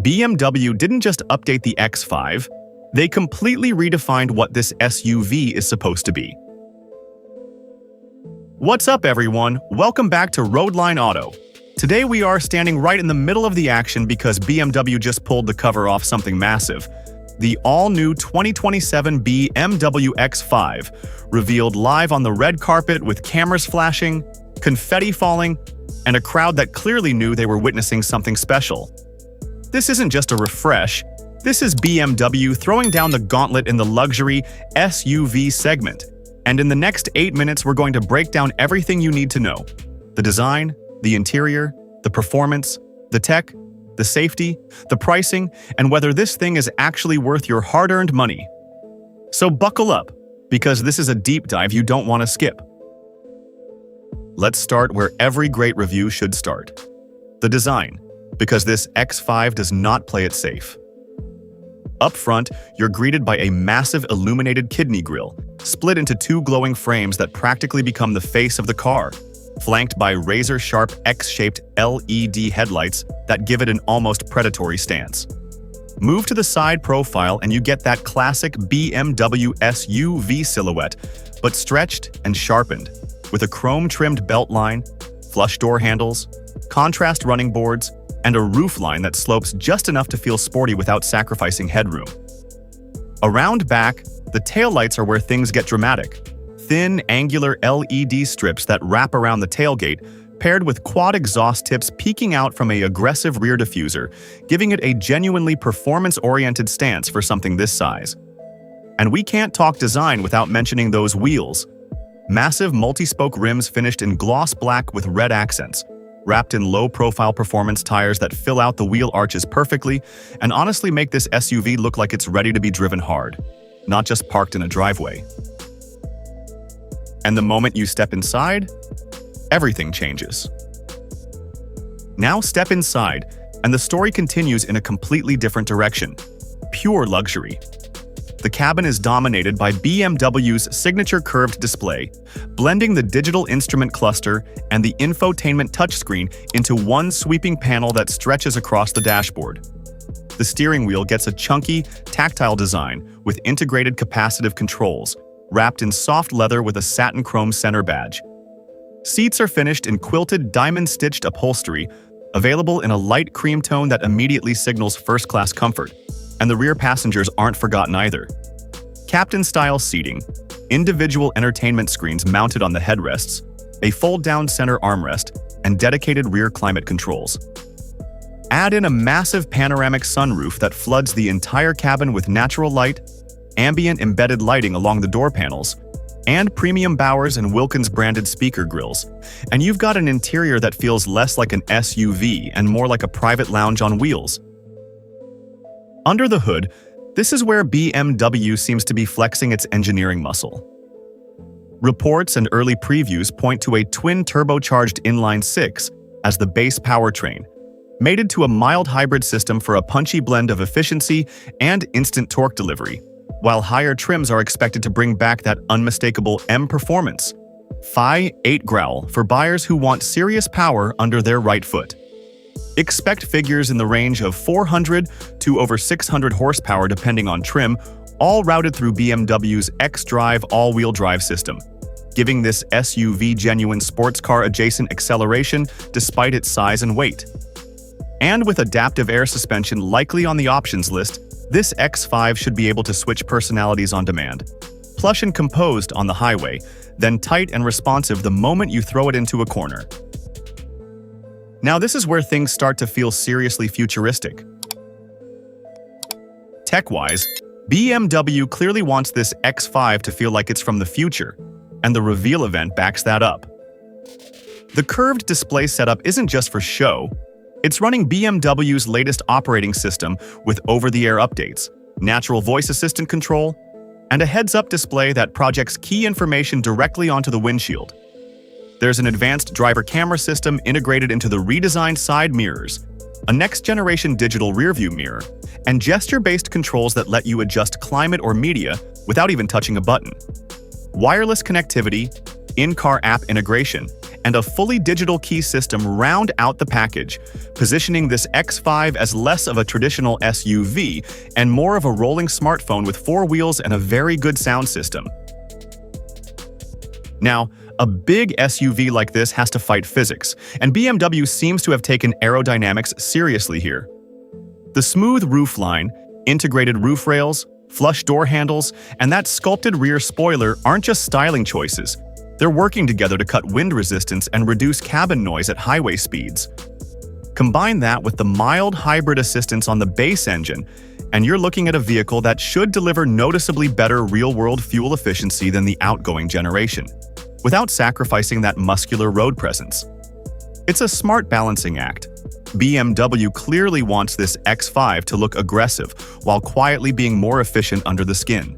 BMW didn't just update the X5, they completely redefined what this SUV is supposed to be. What's up, everyone? Welcome back to Roadline Auto. Today we are standing right in the middle of the action because BMW just pulled the cover off something massive. The all-new 2027 BMW X5, revealed live on the red carpet with cameras flashing, confetti falling, and a crowd that clearly knew they were witnessing something special. This isn't just a refresh, this is BMW throwing down the gauntlet in the luxury SUV segment. And in the next 8 minutes, we're going to break down everything you need to know. The design, the interior, the performance, the tech, the safety, the pricing, and whether this thing is actually worth your hard-earned money. So buckle up, because this is a deep dive you don't want to skip. Let's start where every great review should start. The design, because this X5 does not play it safe. Up front, you're greeted by a massive illuminated kidney grille, split into two glowing frames that practically become the face of the car, flanked by razor-sharp X-shaped LED headlights that give it an almost predatory stance. Move to the side profile and you get that classic BMW SUV silhouette, but stretched and sharpened, with a chrome-trimmed belt line, flush door handles, contrast running boards, and a roofline that slopes just enough to feel sporty without sacrificing headroom. Around back, the taillights are where things get dramatic. Thin, angular LED strips that wrap around the tailgate, paired with quad exhaust tips peeking out from an aggressive rear diffuser, giving it a genuinely performance-oriented stance for something this size. And we can't talk design without mentioning those wheels. Massive multi-spoke rims finished in gloss black with red accents, wrapped in low-profile performance tires that fill out the wheel arches perfectly and honestly make this SUV look like it's ready to be driven hard, not just parked in a driveway. And the moment you step inside, everything changes. Now step inside, and the story continues in a completely different direction. Pure luxury. The cabin is dominated by BMW's signature curved display, blending the digital instrument cluster and the infotainment touchscreen into one sweeping panel that stretches across the dashboard. The steering wheel gets a chunky, tactile design with integrated capacitive controls, wrapped in soft leather with a satin chrome center badge. Seats are finished in quilted diamond-stitched upholstery, available in a light cream tone that immediately signals first-class comfort. And the rear passengers aren't forgotten either. Captain-style seating, individual entertainment screens mounted on the headrests, a fold-down center armrest, and dedicated rear climate controls. Add in a massive panoramic sunroof that floods the entire cabin with natural light, ambient embedded lighting along the door panels, and premium Bowers and Wilkins branded speaker grills. And you've got an interior that feels less like an SUV and more like a private lounge on wheels. Under the hood, this is where BMW seems to be flexing its engineering muscle. Reports and early previews point to a twin-turbocharged inline-six as the base powertrain, mated to a mild hybrid system for a punchy blend of efficiency and instant torque delivery, while higher trims are expected to bring back that unmistakable M performance. Phi 8 growl for buyers who want serious power under their right foot. Expect figures in the range of 400 to over 600 horsepower depending on trim, all routed through BMW's xDrive all-wheel drive system, giving this SUV genuine sports car adjacent acceleration despite its size and weight. And with adaptive air suspension likely on the options list, this X5 should be able to switch personalities on demand. Plush and composed on the highway, then tight and responsive the moment you throw it into a corner. Now this is where things start to feel seriously futuristic. Tech-wise, BMW clearly wants this X5 to feel like it's from the future, and the reveal event backs that up. The curved display setup isn't just for show, it's running BMW's latest operating system with over-the-air updates, natural voice assistant control, and a heads-up display that projects key information directly onto the windshield. There's an advanced driver camera system integrated into the redesigned side mirrors, a next-generation digital rearview mirror, and gesture-based controls that let you adjust climate or media without even touching a button. Wireless connectivity, in-car app integration, and a fully digital key system round out the package, positioning this X5 as less of a traditional SUV and more of a rolling smartphone with 4 wheels and a very good sound system. Now, a big SUV like this has to fight physics, and BMW seems to have taken aerodynamics seriously here. The smooth roofline, integrated roof rails, flush door handles, and that sculpted rear spoiler aren't just styling choices. They're working together to cut wind resistance and reduce cabin noise at highway speeds. Combine that with the mild hybrid assistance on the base engine, and you're looking at a vehicle that should deliver noticeably better real-world fuel efficiency than the outgoing generation, without sacrificing that muscular road presence. It's a smart balancing act. BMW clearly wants this X5 to look aggressive while quietly being more efficient under the skin.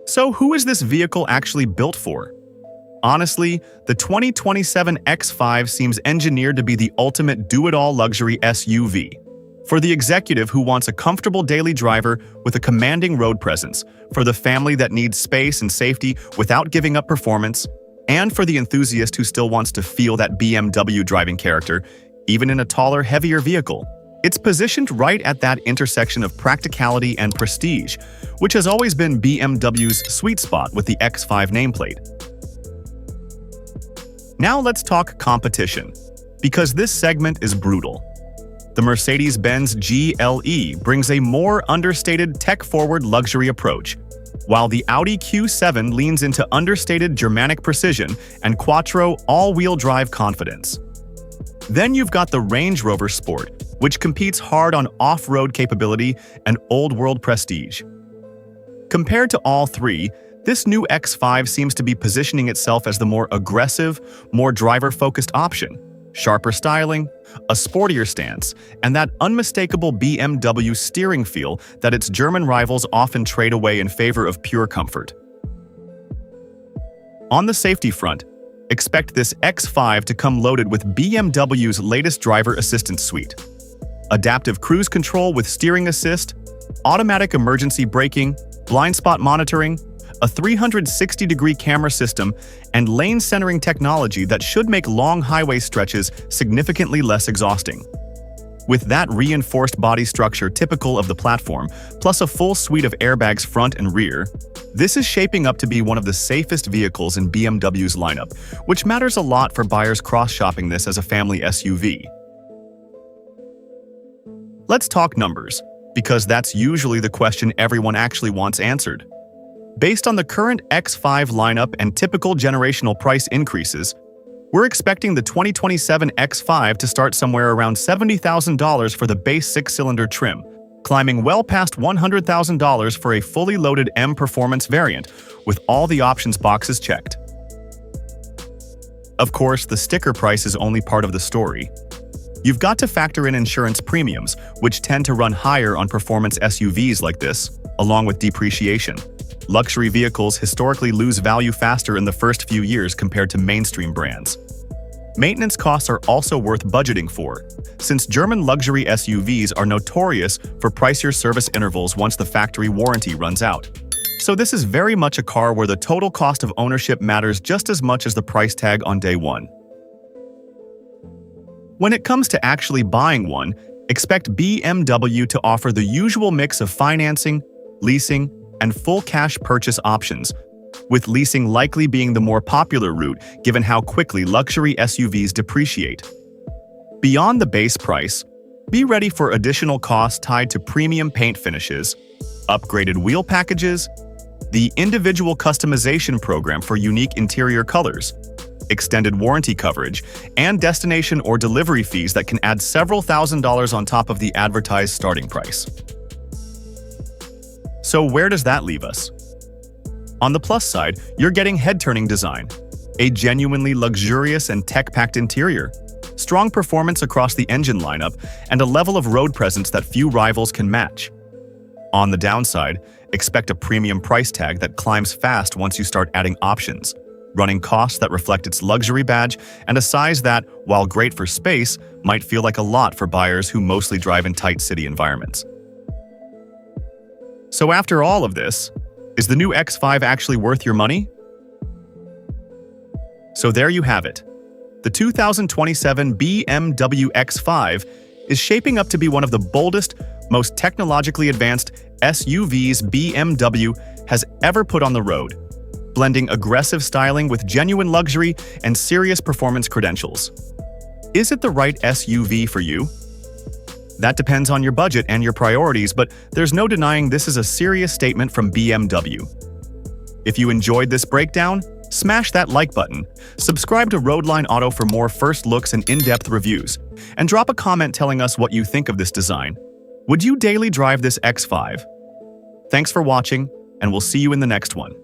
So who is this vehicle actually built for? Honestly, the 2027 X5 seems engineered to be the ultimate do-it-all luxury SUV. For the executive who wants a comfortable daily driver with a commanding road presence, for the family that needs space and safety without giving up performance, and for the enthusiast who still wants to feel that BMW driving character, even in a taller, heavier vehicle. It's positioned right at that intersection of practicality and prestige, which has always been BMW's sweet spot with the X5 nameplate. Now let's talk competition, because this segment is brutal. The Mercedes-Benz GLE brings a more understated tech-forward luxury approach, while the Audi Q7 leans into understated Germanic precision and Quattro all-wheel drive confidence. Then you've got the Range Rover Sport, which competes hard on off-road capability and old-world prestige. Compared to all three, this new X5 seems to be positioning itself as the more aggressive, more driver-focused option. Sharper styling, a sportier stance, and that unmistakable BMW steering feel that its German rivals often trade away in favor of pure comfort. On the safety front, expect this X5 to come loaded with BMW's latest driver assistance suite. Adaptive cruise control with steering assist, automatic emergency braking, blind spot monitoring, a 360-degree camera system, and lane-centering technology that should make long highway stretches significantly less exhausting. With that reinforced body structure typical of the platform, plus a full suite of airbags front and rear, this is shaping up to be one of the safest vehicles in BMW's lineup, which matters a lot for buyers cross-shopping this as a family SUV. Let's talk numbers, because that's usually the question everyone actually wants answered. Based on the current X5 lineup and typical generational price increases, we're expecting the 2027 X5 to start somewhere around $70,000 for the base 6-cylinder trim, climbing well past $100,000 for a fully loaded M Performance variant, with all the options boxes checked. Of course, the sticker price is only part of the story. You've got to factor in insurance premiums, which tend to run higher on performance SUVs like this, along with depreciation. Luxury vehicles historically lose value faster in the first few years compared to mainstream brands. Maintenance costs are also worth budgeting for, since German luxury SUVs are notorious for pricier service intervals once the factory warranty runs out. So this is very much a car where the total cost of ownership matters just as much as the price tag on day one. When it comes to actually buying one, expect BMW to offer the usual mix of financing, leasing, and full cash purchase options, with leasing likely being the more popular route given how quickly luxury SUVs depreciate. Beyond the base price, be ready for additional costs tied to premium paint finishes, upgraded wheel packages, the individual customization program for unique interior colors, extended warranty coverage, and destination or delivery fees that can add several $1,000s on top of the advertised starting price. So where does that leave us? On the plus side, you're getting head-turning design, a genuinely luxurious and tech-packed interior, strong performance across the engine lineup, and a level of road presence that few rivals can match. On the downside, expect a premium price tag that climbs fast once you start adding options, running costs that reflect its luxury badge, and a size that, while great for space, might feel like a lot for buyers who mostly drive in tight city environments. So after all of this, is the new X5 actually worth your money? So there you have it. The 2027 BMW X5 is shaping up to be one of the boldest, most technologically advanced SUVs BMW has ever put on the road, blending aggressive styling with genuine luxury and serious performance credentials. Is it the right SUV for you? That depends on your budget and your priorities, but there's no denying this is a serious statement from BMW. If you enjoyed this breakdown, smash that like button, subscribe to Roadline Auto for more first looks and in-depth reviews, and drop a comment telling us what you think of this design. Would you daily drive this X5? Thanks for watching, and we'll see you in the next one.